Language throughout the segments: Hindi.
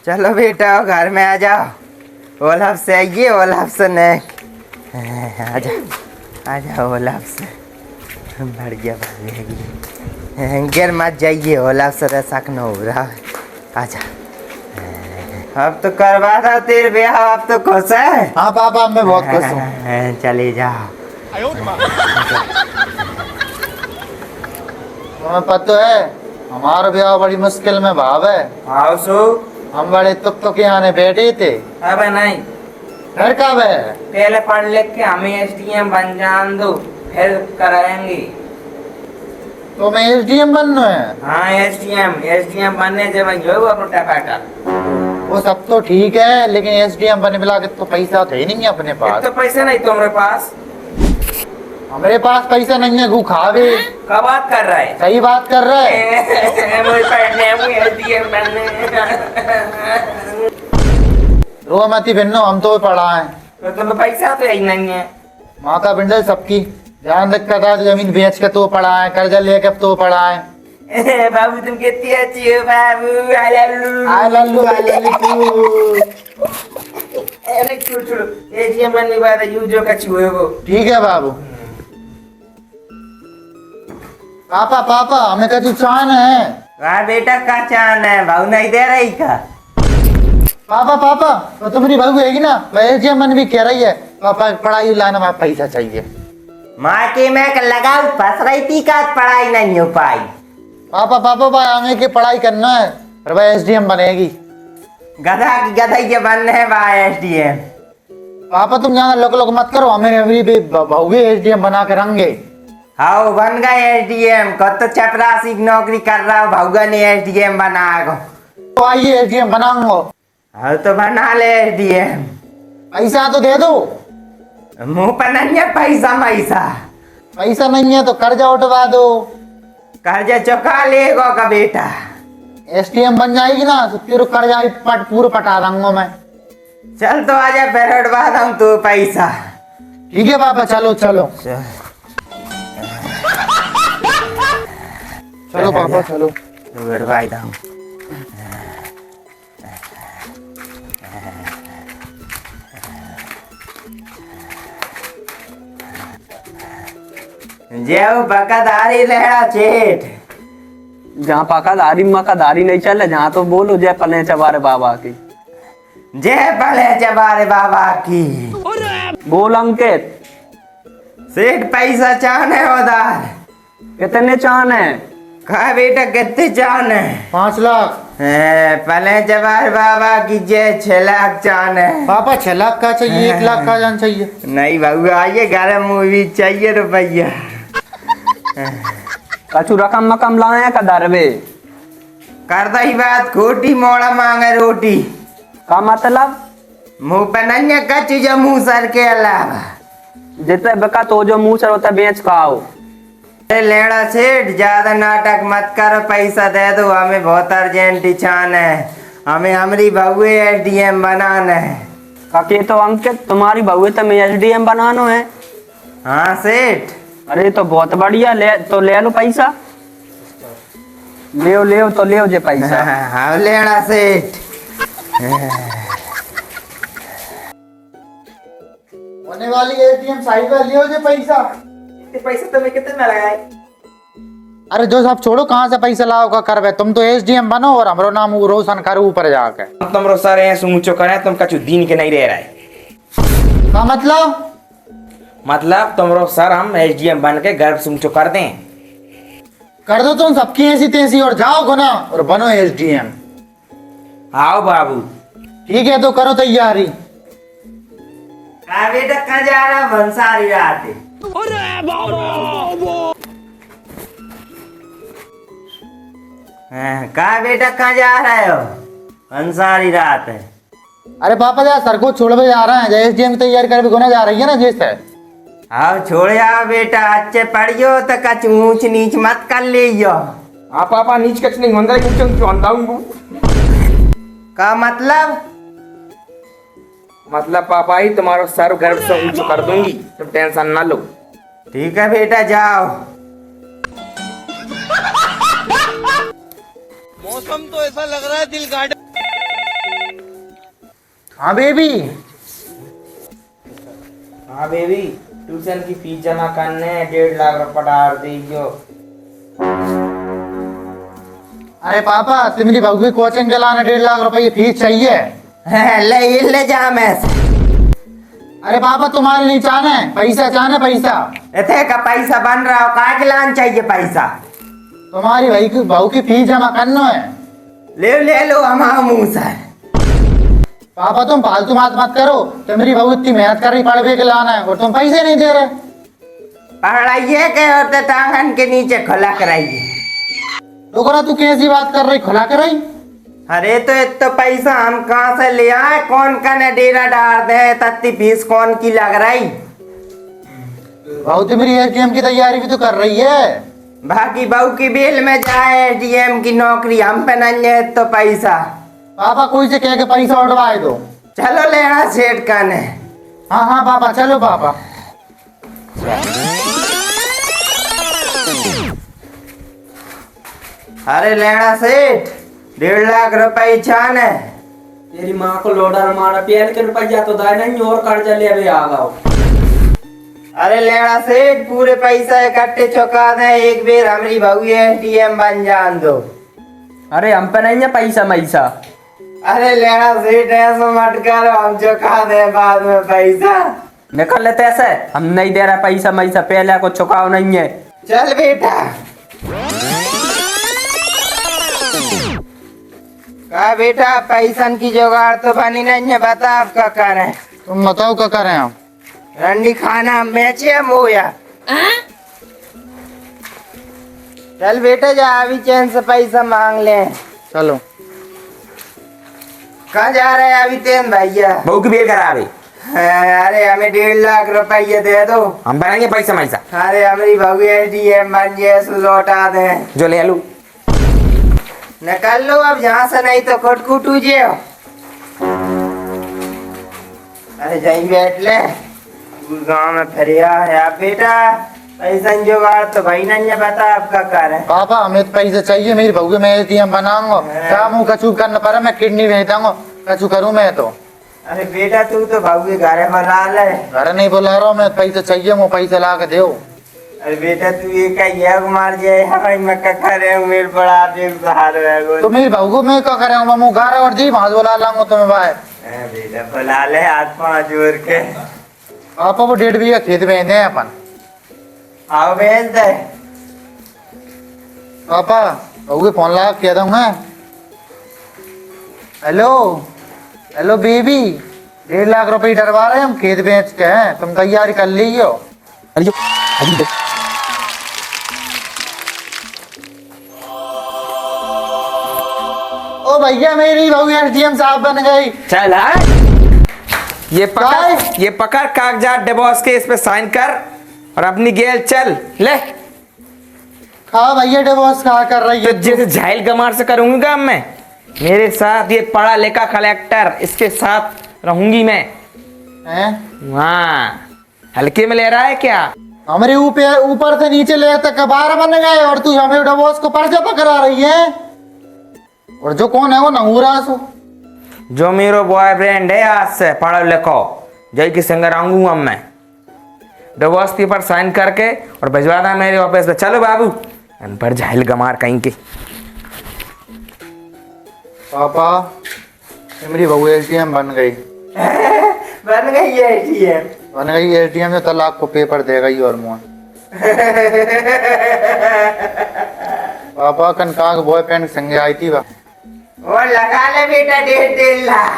चलो बेटा घर में आ जाओ। ओलाफ से आइए, ओलाफ से नहीं आ जाओ, आ जाओ ओलाफ से। बढ़िया भागेगी, गिर मत जाइए, ओलाफ से शक न हो रहा है। आ जा, अब तो करवा था तेरे ब्याह, अब तो खुश है। हाँ पापा मैं बहुत खुश हूँ। चले जाओ। तुम्हें पता है हमारा ब्याह बड़ी मुश्किल में भाव है। आओ सो। हम बड़े तुक के आने बैठे थे। अब नहीं, घर कब है? पहले पढ़ लिख के हमें एसडीएम बन जान दो, फिर कराएंगे। तो मैं एसडीएम बनना है? हाँ एसडीएम बनने से वही हो अपना टकाटक। वो सब तो ठीक है, लेकिन एसडीएम बनने वाला तो पैसा तो ही नहीं है अपने पास। तो पैसे नहीं तुम्हारे पास? हमारे पास पैसा नहीं है, गु खावे। क्या बात कर रहा है? सही बात कर रहा है। मुझे पढ़ने, मुझे एसडीएम बनने। रो मती भिन्नो, हम तो पढ़ा है। तो तुम्हें पैसा तो यही नहीं है। माता पिंडल सबकी ध्यान रखता था, जमीन बेच के तो पढ़ा है, कर्जा लेके तो पढ़ा है। बाबू तुम कितनी अच्छी हो बाबू। आई लल्लू अरे छोड़ो, एसडीएम बनने के बाद यू जो कच्ची हुए वो। ठीक है बाबू। पापा पापा हमें कछु चान है। वाह बेटा का चान है, भाव नहीं दे रही का? पापा पापा तो तुम्हारी बहू हैगी ना, वह मन भी कह रही है पापा पढ़ाई लाना में पैसा चाहिए। माँ की मैं लगाऊ फंस रही थी का पढ़ाई नहीं हो पाई। पापा पापा भाई आगे की पढ़ाई करना है, और वह एसडीएम बनेगी। गधा की गधा के बनने है भाई एसडीएम। पापा तुम ज्यादा लोक लोक मत करो, हमें भी बहू भी एसडीएम बना के रंगे। हाँ बन गए एसडीएम, कत तो चपरासी की नौकरी कर रहा हूँ, भाऊगा ने एसडीएम बना गो। तो आइए एसडीएम बनाऊंगा। हाँ तो बना ले एसडीएम। पैसा तो दे दो। मुंह पर नहीं है पैसा मैसा। पैसा नहीं है तो कर्जा उठवा दो। कर्जा चुका लेगो का बेटा। एसडीएम बन जाएगी ना तो फिर कर्जा पूरा पटा दूंगा मैं। चल तो आजा, फिर उठवा दूँ तू पैसा। ठीक है पापा, चलो चलो चलो पापा चलो। उठवा दूँ। जेव बकादारी लहरा चेट। जहाँ पकादारी मकादारी नहीं चले, जहाँ तो बोलो जय पले चबारे बाबा की। जय पले चबारे बाबा की। बोल अंकित। सेठ पैसा चाहने उधार। कितने चाहन है? कहा बेटा कितने चाहने? 5 लाख। पले चबारे बाबा की जय 6 लाख चाहने। पापा 6 लाख का चाहिए, 1 लाख का जान चाहिए। नहीं बाबू आइए, गरम मूवी चाहिए रुपया। कछु रकम मकम लाए का दरबे? करता ही बात खोटी, मोड़ा मांगे रोटी। का मतलब? मुंह पे नहीं है कच्ची जो मुंह सर के अलावा। जितने बका तो जो मुंह सर होता बेच खाओ। लेना सेठ ज्यादा नाटक मत करो, पैसा दे दो, हमें बहुत अर्जेंट चान है, हमें हमारी बहू एसडीएम बनाना है। काके तो अंकित तुम्हारी बहू तो मैं एसडीएम बनानो है। हाँ सेठ। अरे तो बहुत बढ़िया, ले तो ले लो पैसा। ले तो ले जे पैसा। हाँ लेना सेठ। होने वाली एटीएम साइड में लियो जो पैसा। पैसा तुम्हें कितने में लगाए? अरे जो सब छोड़ो, कहाँ से पैसा लाओ का करवे, तुम तो एसडीएम बनो और हमरो नाम रोशन करो ऊपर जाके। तुम रो सर हैं सूचो करे, तुम कछु दिन के नहीं रह रहे। का मतलब? मतलब तुम रो सर हम एसडीएम बन के गर्व सूचो कर दें। कर दो तुम सबकी ऐसी तैसी और जाओ गुना और बनो एसडीएम। आओ बाबू। ठीक है तो करो तैयारी। बेटा कहाँ जा रहा है? भंसारी रात है। कहा बेटा कहाँ जा रहे हो? भंसारी रात है। अरे पापा यार सर को छोड़ जा रहे हैं, एसडीएम की तैयारी कर भी गुना जा रही है ना जैसे। आओ छोड़ जाओ बेटा, अच्छे पढ़ियो तो कच ऊंच नीच मत कर लियो। हाँ पापा नीच कच नहीं होंदा, का मतलब? मतलब पापा ही तुम्हारा सर गर्व से ऊंचा कर दूंगी, तुम टेंशन ना लो। ठीक है बेटा जाओ। मौसम तो ऐसा लग रहा है दिल गार्डन हाँ बेबी। हाँ बेबी, ट्यूशन की फीस जमा करने हैं, 1.5 लाख रुपए डाल दीजियो। अरे पापा तुम्हारी बहू की कोचिंग के लाने 1.5 लाख रुपए की फीस चाहिए। ले जा मैं से। अरे पापा तुम्हारे नहीं चाहना है, पैसा चाहना है, पैसा। इतने का पैसा बन रहा हो, काय के लान चाहिए पैसा? तुम्हारी भाई की बहू की फीस जमा करना है। ले लो हमारा मुंह से। पापा तुम फालतू बात मत करो, तुम्हारी बहू इतनी मेहनत कर रही पढ़वे के लाना है और तुम पैसे नहीं दे रहे। पढ़ाइए के होते टांगन के नीचे खुला कराइए। डोकरा तू कैसी बात कर रही, खुला कर रही? अरे तो इतना पैसा हम कहाँ से ले आए? कौन का ने डेरा डाल दे, तत्ती फीस कौन की लग रही? बहू तुम्हारी एटीएम की तैयारी भी तो कर रही है। बाकी बहू की बेल में जाए एटीएम की नौकरी, हम पे नहीं है तो पैसा। पापा कोई से कह के पैसा उठवाए दो। चलो लेना सेठ का ने। हाँ हाँ पापा चलो पापा। अरे लेना सेठ, 1.5 लाख रुपए छान है। तेरी माँ को लोडर मारा, पेल के रुपया तो दाय नहीं और कर्जा ले अभी आ गओ। अरे लेना सेठ, पूरे पैसा इकट्ठे चुका दे, एक बेर हमारी बहू एटीएम बन जान दो। अरे हम पे नहीं है पैसा मैसा। अरे लेना सेठ ऐसा मत करो, हम चुका दे बाद में पैसा। निकल लेते ऐसे, हम नहीं दे रहा पैसा मैसा, पहले को चुकाओ नहीं है। चल बेटा। का बेटा, पैसन की जुगाड़ तो बनी नहीं है, बता आपका करें। तुम बताओ क्या करें हम? रंडी खाना बेचे मोया। चल बेटा जा, अभी चैन से पैसा मांग ले। चलो। कहाँ जा रहे हैं अभी तेन भैया? बहू की बेल करा रही। अरे हमें 1.5 लाख रुपये दे दो। हम बनाएंगे पैसा मैसा। अरे हमारी बहू एटीएम बन जाए, सो लौटा दे। जो ले लू। निकल लो अब यहाँ से, नहीं तो खुद कुटू जे। अरे जाई बैठ ले, गाँव में फरिया है। आप बेटा पैसा जुगाड़ तो भाई नहीं है, बता आपका कर है। पापा हमें तो पैसे चाहिए, मेरी बहू के मैं एटीएम बनाऊंगा। क्या मुँह कचू करना पड़ा, मैं किडनी भेज दूंगा, कचू करूँ मैं तो। अरे बेटा तू तो बहू के घर बुला ले। घर नहीं बुला रहा हूँ मैं, पैसे चाहिए, मुँह पैसे ला के दो। अरे बेटा तू ये कहिए मार जाए, भाई मैं क्या करे, मेरे बड़ा देख सहार है। तो मेरी बहू को मैं क्या करूँगा, मुँह गारा और दी वहां बुला लाऊंगा तुम्हें बाहर। बेटा बुला ले, हाथ पाँव जोड़ के। पापा वो 1.5 बीघा खेत बेचते हैं अपन। आओ भेज दे। पापा बहू के फोन लगा कह दूंगा। हेलो हेलो बेबी, 1.5 लाख रुपए डरवा रहे हैं हम, खेत बेच के हैं, तुम तैयारी कर लीजिए। अरे जो ओ भैया मेरी बहू एटीएम साहब बन गई। चल ये पकड़ कागजात डिवोर्स के, इस पे साइन कर और अपनी गेल चल ले। हाँ भैया डिवोर्स कहा कर रही तो है? जैसे झाइल गमार से करूंगी काम मैं, मेरे साथ ये पढ़ा लिखा कलेक्टर, इसके साथ रहूंगी मैं। हैं? हाँ हल्के में ले रहा है क्या? हमारे ऊपर से नीचे ले तक कबार बन गए और तू हमें डिवोर्स को पर्चा पकड़ा रही है। और जो कौन है वो नहूरा सो, जो मेरा बॉयफ्रेंड है, आज से पढ़ो लिखो जय की संग रहूंगा मैं। डिवोर्स पेपर साइन करके और भिजवा देना मेरे ऑफिस पे। चलो बाबू, अनपढ़ झाइल गमार कहीं के। पापा मेरी बहू एटीएम बन गई। बन गई है एटीएम। बन गई एटीएम में, तलाक को पेपर दे गई और मुँह। पापा कनका के बॉयफ्रेंड संगे आई थी वह। वो लगा ले बेटा 1.5 लाख।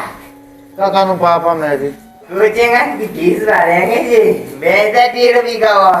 क्या करूँ पापा मेरी? कोचिंग की फीस भरेंगे जी, बेटा 1.5 बीघा और।